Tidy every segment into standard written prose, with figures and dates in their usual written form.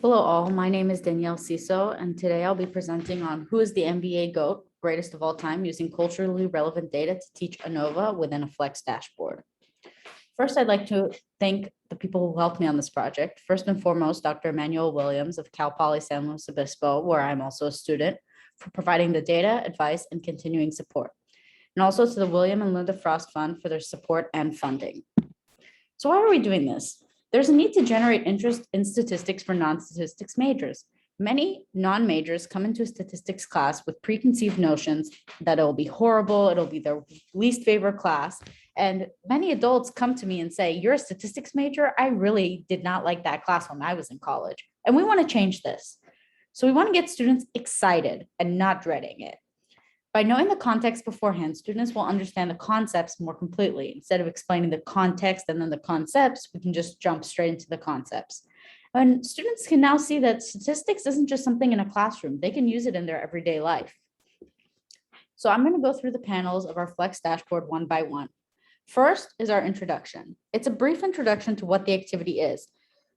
Hello all, my name is Danielle Sisso, and today I'll be presenting on who is the NBA GOAT, greatest of all time, using culturally relevant data to teach ANOVA within a Flex dashboard. First, I'd like to thank the people who helped me on this project. First and foremost, Dr. Emmanuel Williams of Cal Poly San Luis Obispo, where I'm also a student, for providing the data, advice, and continuing support. And also to the William and Linda Frost Fund for their support and funding. So why are we doing this? There's a need to generate interest in statistics for non-statistics majors. Many non-majors come into a statistics class with preconceived notions that it'll be horrible, it'll be their least favorite class. And many adults come to me and say, you're a statistics major? I really did not like that class when I was in college. And we want to change this. So we want to get students excited and not dreading it. By knowing the context beforehand, students will understand the concepts more completely. Instead of explaining the context and then the concepts, we can just jump straight into the concepts. And students can now see that statistics isn't just something in a classroom. They can use it in their everyday life. So I'm going to go through the panels of our Flex dashboard one by one. First is our introduction. It's a brief introduction to what the activity is.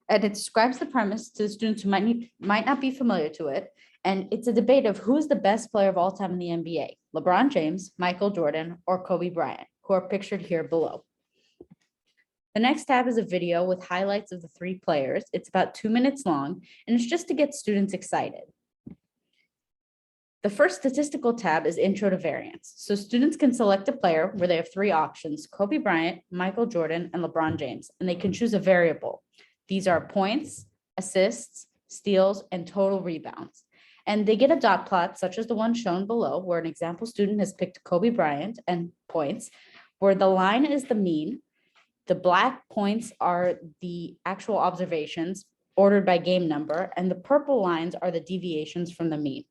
And it describes the premise to the students who might not be familiar to it. And it's a debate of who's the best player of all time in the NBA, LeBron James, Michael Jordan, or Kobe Bryant, who are pictured here below. The next tab is a video with highlights of the three players. It's about 2 minutes long, and it's just to get students excited. The first statistical tab is Intro to Variance. So students can select a player where they have three options: Kobe Bryant, Michael Jordan, and LeBron James, and they can choose a variable. These are points, assists, steals, and total rebounds. And they get a dot plot, such as the one shown below, where an example student has picked Kobe Bryant and points, where the line is the mean. The black points are the actual observations ordered by game number, and the purple lines are the deviations from the mean.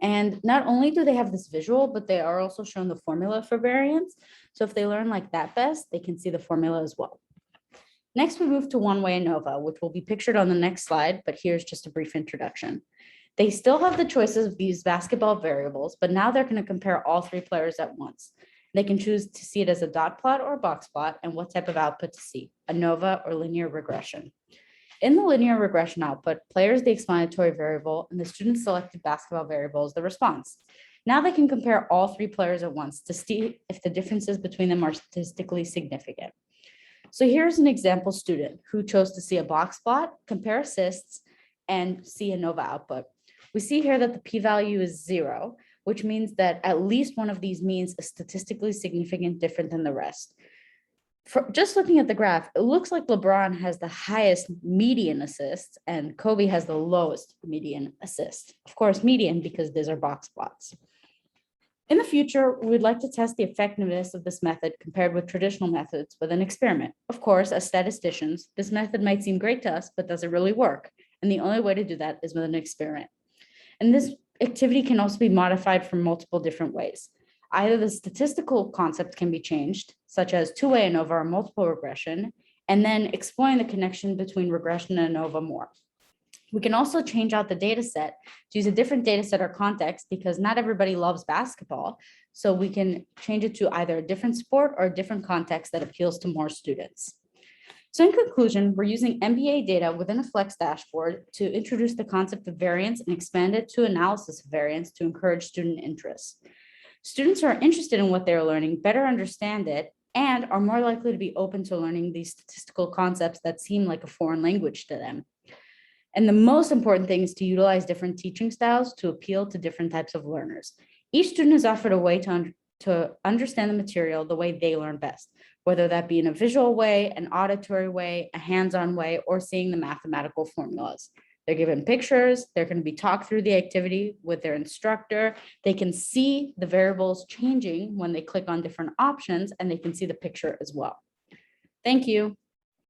And not only do they have this visual, but they are also shown the formula for variance. So if they learn like that best, they can see the formula as well. Next, we move to One-Way ANOVA, which will be pictured on the next slide, but here's just a brief introduction. They still have the choices of these basketball variables, but now they're going to compare all three players at once. They can choose to see it as a dot plot or a box plot and what type of output to see, ANOVA or linear regression. In the linear regression output, player is the explanatory variable and the student selected basketball variable is the response. Now they can compare all three players at once to see if the differences between them are statistically significant. So here's an example student who chose to see a box plot, compare assists, and see ANOVA output. We see here that the p-value is 0, which means that at least one of these means is statistically significant different than the rest. Just looking at the graph, it looks like LeBron has the highest median assists and Kobe has the lowest median assist. Of course, median because these are box plots. In the future, we would like to test the effectiveness of this method compared with traditional methods with an experiment. Of course, as statisticians, this method might seem great to us, but does it really work? And the only way to do that is with an experiment. And this activity can also be modified from multiple different ways. Either the statistical concept can be changed, such as two-way ANOVA or multiple regression, and then exploring the connection between regression and ANOVA more. We can also change out the data set to use a different data set or context because not everybody loves basketball. So we can change it to either a different sport or a different context that appeals to more students. So in conclusion, we're using NBA data within a Flex dashboard to introduce the concept of variance and expand it to analysis of variance to encourage student interest. Students who are interested in what they're learning better understand it and are more likely to be open to learning these statistical concepts that seem like a foreign language to them. And the most important thing is to utilize different teaching styles to appeal to different types of learners. Each student is offered a way to understand the material the way they learn best, whether that be in a visual way, an auditory way, a hands-on way, or seeing the mathematical formulas. They're given pictures, they're going to be talked through the activity with their instructor. They can see the variables changing when they click on different options, and they can see the picture as well. Thank you.